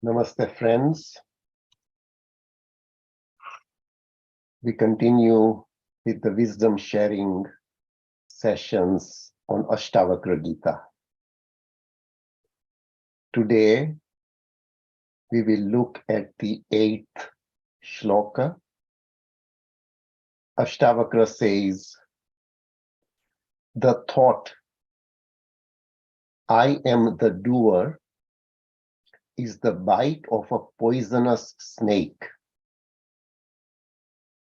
Namaste, friends. We continue with the wisdom sharing sessions on Ashtavakra Gita. Today, we will look at the 8th shloka. Ashtavakra says, "The thought, I am the doer, is the bite of a poisonous snake."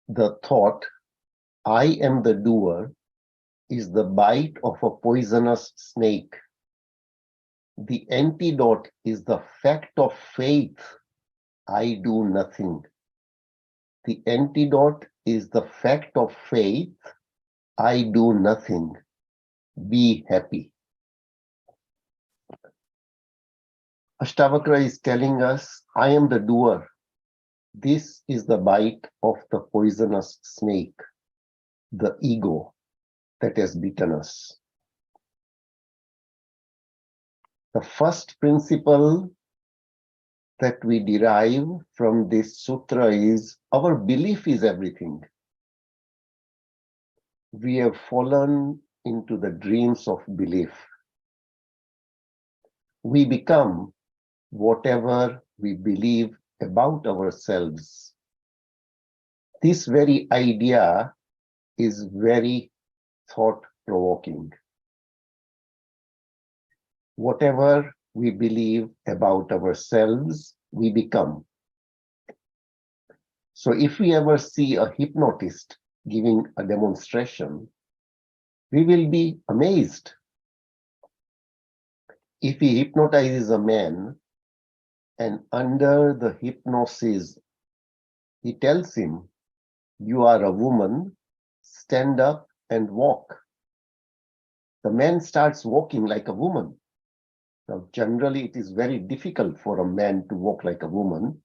The thought, I am the doer, is the bite of a poisonous snake. The antidote is the fact of faith, I do nothing. The antidote is the fact of faith, I do nothing. Be happy. Ashtavakra is telling us, I am the doer. This is the bite of the poisonous snake, the ego that has bitten us. The first principle that we derive from this sutra is our belief is everything. We have fallen into the dreams of belief. We become whatever we believe about ourselves. This very idea is very thought-provoking. Whatever we believe about ourselves, we become. So if we ever see a hypnotist giving a demonstration, we will be amazed. If he hypnotizes a man and under the hypnosis, he tells him, you are a woman, stand up and walk. The man starts walking like a woman. Now, generally, it is very difficult for a man to walk like a woman.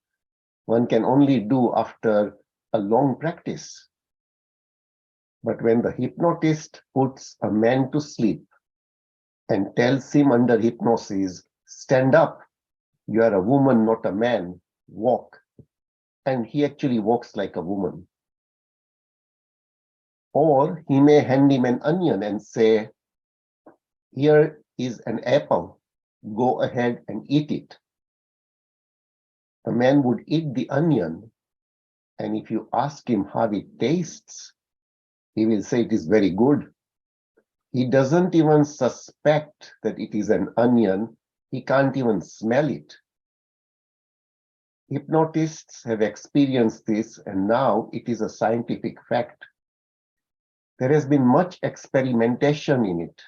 One can only do after a long practice. But when the hypnotist puts a man to sleep and tells him under hypnosis, stand up, you are a woman, not a man, walk. And he actually walks like a woman. Or he may hand him an onion and say, here is an apple, go ahead and eat it. The man would eat the onion, and if you ask him how it tastes, he will say it is very good. He doesn't even suspect that it is an onion. He can't even smell it. Hypnotists have experienced this, and now it is a scientific fact. There has been much experimentation in it.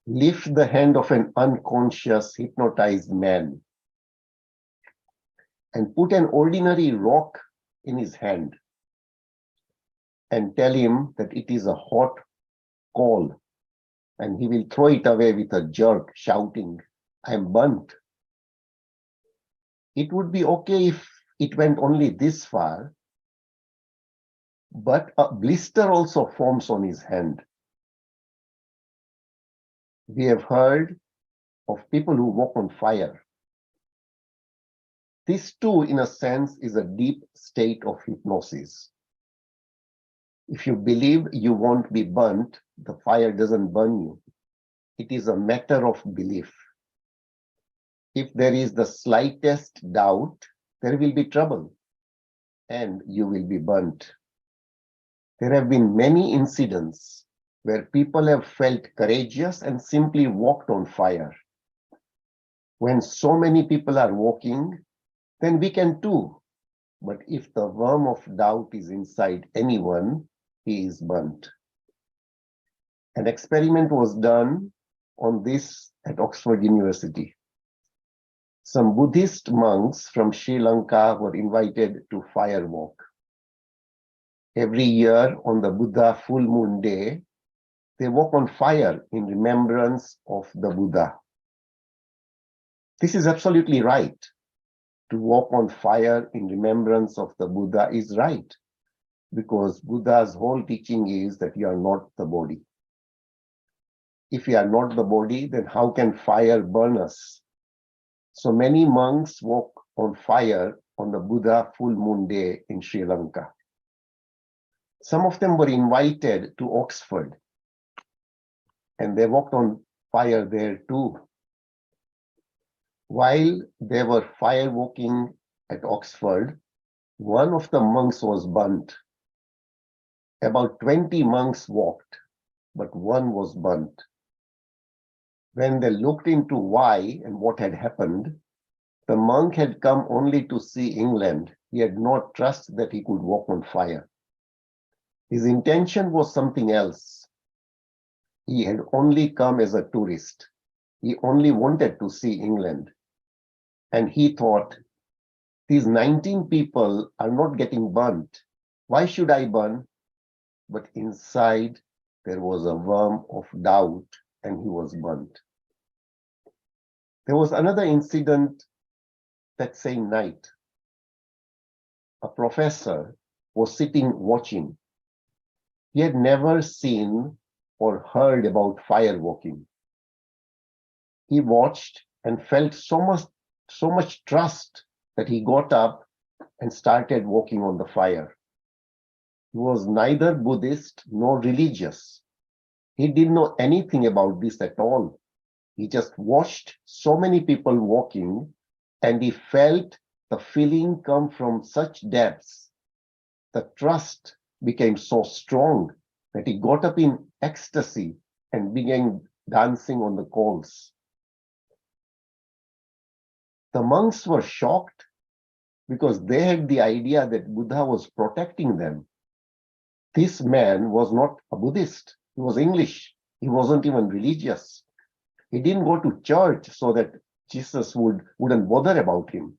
Lift the hand of an unconscious, hypnotized man and put an ordinary rock in his hand and tell him that it is a hot coal, and he will throw it away with a jerk, shouting, I am burnt. It would be okay if it went only this far, but a blister also forms on his hand. We have heard of people who walk on fire. This too, in a sense, is a deep state of hypnosis. If you believe you won't be burnt, the fire doesn't burn you. It is a matter of belief. If there is the slightest doubt, there will be trouble and you will be burnt. There have been many incidents where people have felt courageous and simply walked on fire. When so many people are walking, then we can too. But if the worm of doubt is inside anyone, he is burnt. An experiment was done on this at Oxford University. Some Buddhist monks from Sri Lanka were invited to fire walk. Every year on the Buddha full moon day, they walk on fire in remembrance of the Buddha. This is absolutely right. To walk on fire in remembrance of the Buddha is right, because Buddha's whole teaching is that you are not the body. If you are not the body, then how can fire burn us? So many monks walk on fire on the Buddha full moon day in Sri Lanka. Some of them were invited to Oxford, and they walked on fire there too. While they were fire walking at Oxford, one of the monks was burnt. About 20 monks walked, but one was burnt. When they looked into why and what had happened, the monk had come only to see England. He had no trust that he could walk on fire. His intention was something else. He had only come as a tourist. He only wanted to see England. And he thought, these 19 people are not getting burnt. Why should I burn? But inside, there was a worm of doubt, and he was burnt. There was another incident that same night. A professor was sitting watching. He had never seen or heard about fire walking. He watched and felt so much trust that he got up and started walking on the fire. He was neither Buddhist nor religious. He didn't know anything about this at all. He just watched so many people walking, and he felt the feeling come from such depths. The trust became so strong that he got up in ecstasy and began dancing on the coals. The monks were shocked because they had the idea that Buddha was protecting them. This man was not a Buddhist. He was English. He wasn't even religious. He didn't go to church so that Jesus wouldn't bother about him.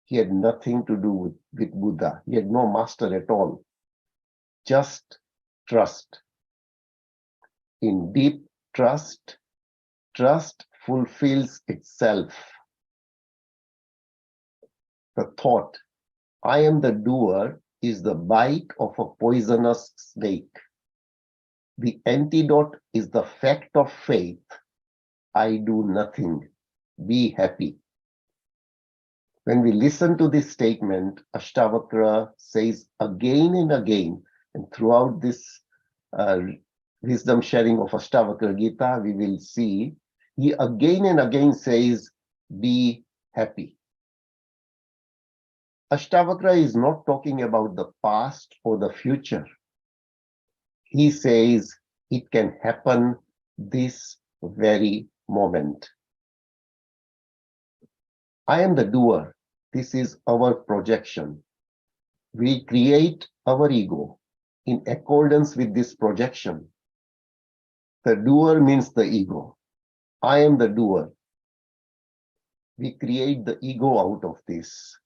He had nothing to do with Buddha. He had no master at all. Just trust. In deep trust, trust fulfills itself. The thought, I am the doer, is the bite of a poisonous snake. The antidote is the fact of faith. I do nothing. Be happy. When we listen to this statement, Ashtavakra says again and again, and throughout this wisdom sharing of Ashtavakra Gita, we will see, he again and again says, be happy. Ashtavakra is not talking about the past or the future. He says it can happen this very moment. I am the doer. This is our projection. We create our ego in accordance with this projection. The doer means the ego. I am the doer. We create the ego out of this.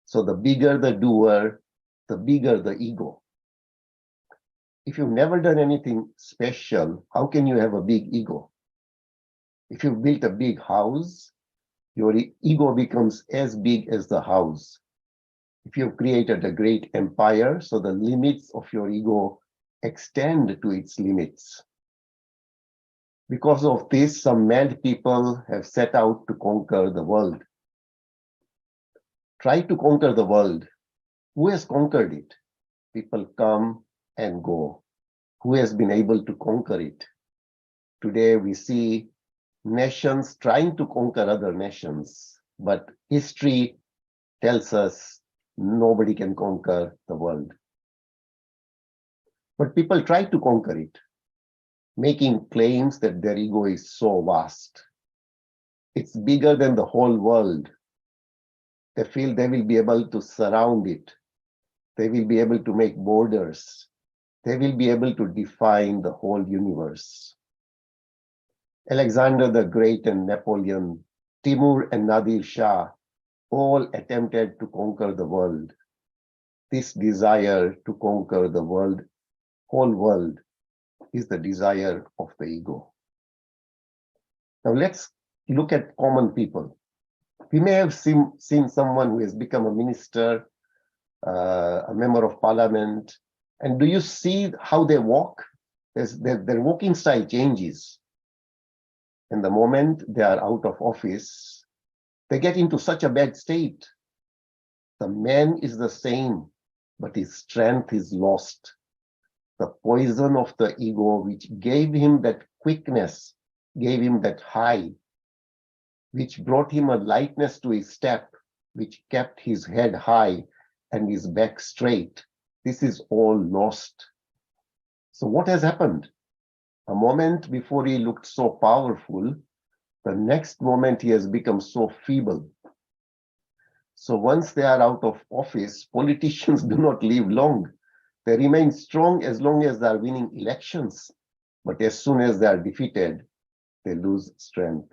So the bigger the doer, the bigger the ego. If you've never done anything special, how can you have a big ego? If you've built a big house, your ego becomes as big as the house. If you've created a great empire, so the limits of your ego extend to its limits. Because of this, some mad people have set out to conquer the world. Try to conquer the world. Who has conquered it? People come and go. Who has been able to conquer it? Today we see nations trying to conquer other nations, but history tells us nobody can conquer the world. But people try to conquer it, making claims that their ego is so vast. It's bigger than the whole world. They feel they will be able to surround it. They will be able to make borders. They will be able to define the whole universe. Alexander the Great and Napoleon, Timur and Nadir Shah, all attempted to conquer the world. This desire to conquer the world, whole world, is the desire of the ego. Now let's look at common people. We may have seen someone who has become a minister, a member of parliament, and do you see how they walk? Their walking style changes. And the moment they are out of office, They get into such a bad state. The man is the same, but his strength is lost. The poison of the ego, which gave him that quickness, gave him that high, which brought him a lightness to his step, which kept his head high and his back straight. This is all lost. So what has happened? A moment before he looked so powerful, the next moment he has become so feeble. So once they are out of office, politicians do not live long. They remain strong as long as they are winning elections. But as soon as they are defeated, they lose strength.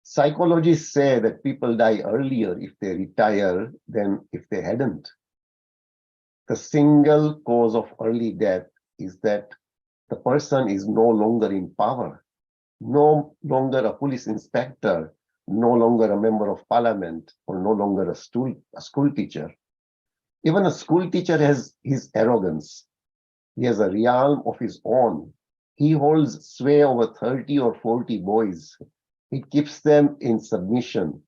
Psychologists say that people die earlier if they retire than if they hadn't. The single cause of early death is that the person is no longer in power, no longer a police inspector, no longer a member of parliament, or no longer a school teacher. Even a school teacher has his arrogance. He has a realm of his own. He holds sway over 30 or 40 boys. He keeps them in submission.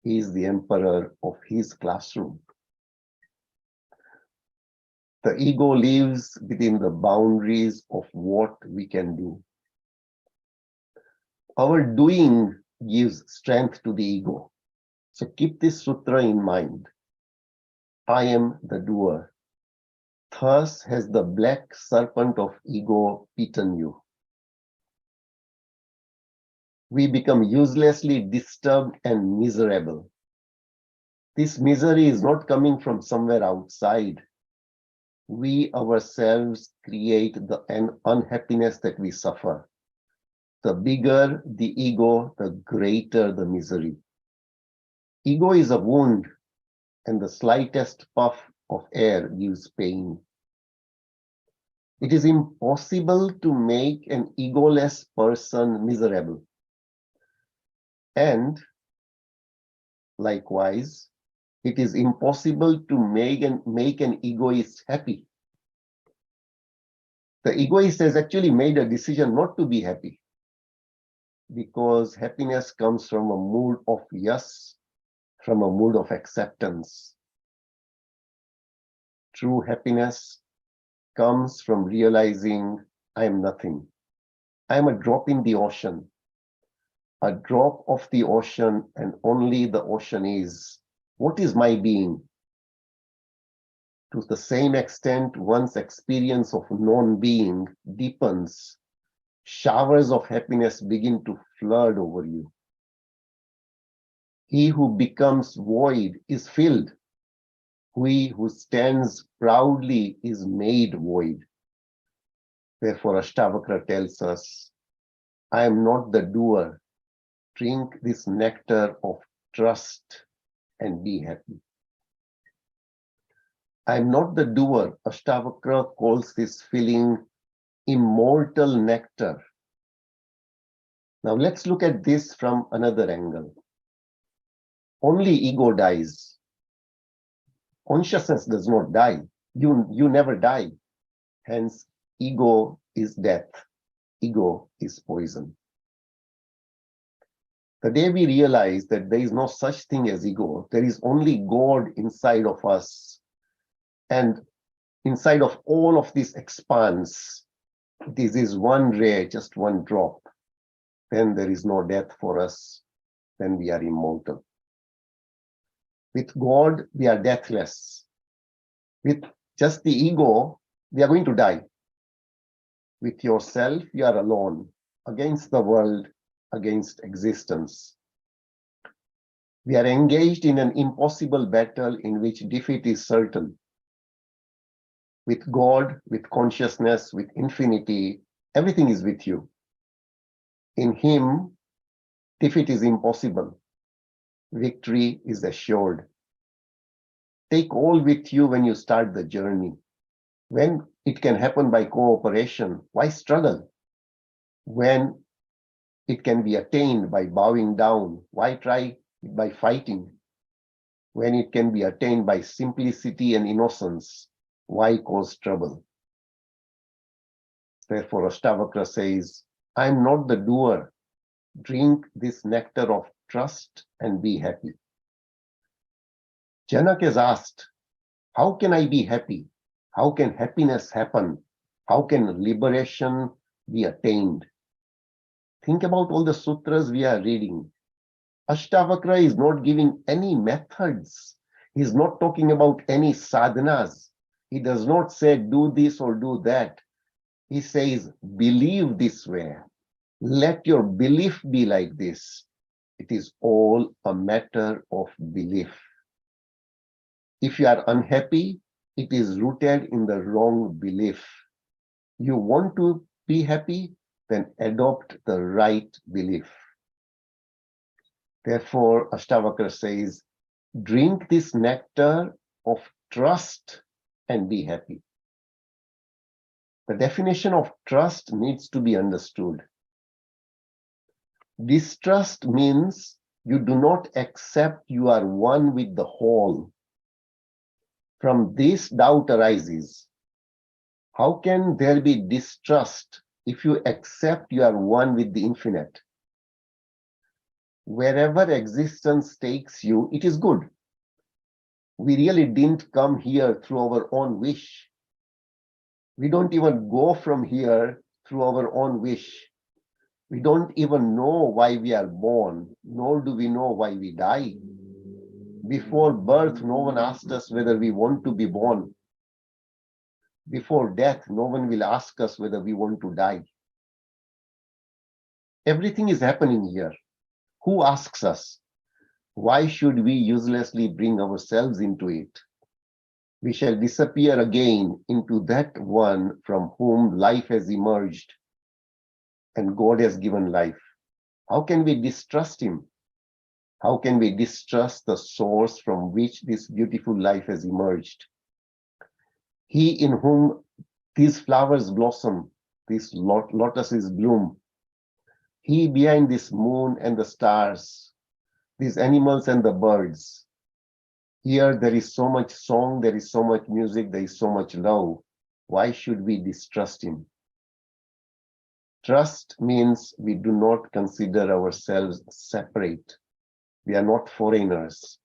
He is the emperor of his classroom. The ego lives within the boundaries of what we can do. Our doing gives strength to the ego. So keep this sutra in mind. I am the doer. Thus has the black serpent of ego bitten you. We become uselessly disturbed and miserable. This misery is not coming from somewhere outside. We ourselves create the unhappiness that we suffer. The bigger the ego, the greater the misery. Ego is a wound, and the slightest puff of air gives pain. It is impossible to make an egoless person miserable. And likewise, it is impossible to make an egoist happy. The egoist has actually made a decision not to be happy, because happiness comes from a mood of yes, from a mood of acceptance. True happiness comes from realizing I am nothing. I am a drop in the ocean. A drop of the ocean, and only the ocean is. What is my being? To the same extent, one's experience of non-being deepens. Showers of happiness begin to flood over you. He who becomes void is filled. He who stands proudly is made void. Therefore, Ashtavakra tells us, I am not the doer. Drink this nectar of trust and be happy. I am not the doer. Ashtavakra calls this feeling immortal nectar. Now let's look at this from another angle. Only ego dies. Consciousness does not die. You never die. Hence, ego is death. Ego is poison. The day we realize that there is no such thing as ego, there is only God inside of us. And inside of all of this expanse, this is one ray, just one drop. Then there is no death for us. Then we are immortal. With God, we are deathless. With just the ego, we are going to die. With yourself, you are alone, against the world, against existence. We are engaged in an impossible battle in which defeat is certain. With God, with consciousness, with infinity, everything is with you. In Him, defeat is impossible. Victory is assured. Take all with you when you start the journey. When it can happen by cooperation, why struggle? When it can be attained by bowing down, why try it by fighting? When it can be attained by simplicity and innocence, why cause trouble? Therefore, Ashtavakra says, I am not the doer. Drink this nectar of trust and be happy. Janak is asked, how can I be happy? How can happiness happen? How can liberation be attained? Think about all the sutras we are reading. Ashtavakra is not giving any methods. He's not talking about any sadhanas. He does not say do this or do that. He says believe this way. Let your belief be like this. It is all a matter of belief. If you are unhappy, it is rooted in the wrong belief. You want to be happy, then adopt the right belief. Therefore, Ashtavakra says, drink this nectar of trust and be happy. The definition of trust needs to be understood. Distrust means you do not accept you are one with the whole. From this, doubt arises. How can there be distrust if you accept you are one with the infinite? Wherever existence takes you, it is good. We really didn't come here through our own wish. We don't even go from here through our own wish. We don't even know why we are born, nor do we know why we die. Before birth, no one asked us whether we want to be born. Before death, no one will ask us whether we want to die. Everything is happening here. Who asks us? Why should we uselessly bring ourselves into it? We shall disappear again into that one from whom life has emerged and God has given life. How can we distrust him? How can we distrust the source from which this beautiful life has emerged? He in whom these flowers blossom, these lotuses bloom. He behind this moon and the stars, these animals and the birds. Here there is so much song, there is so much music, there is so much love. Why should we distrust him? Trust means we do not consider ourselves separate. We are not foreigners.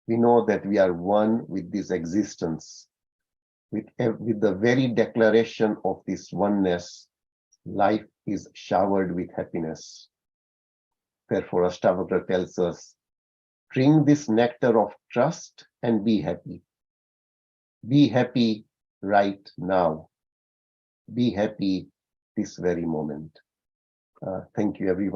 We know that we are one with this existence. With the very declaration of this oneness, life is showered with happiness. Therefore, Ashtavakra tells us, drink this nectar of trust and be happy. Be happy right now. Be happy this very moment. Thank you, everyone.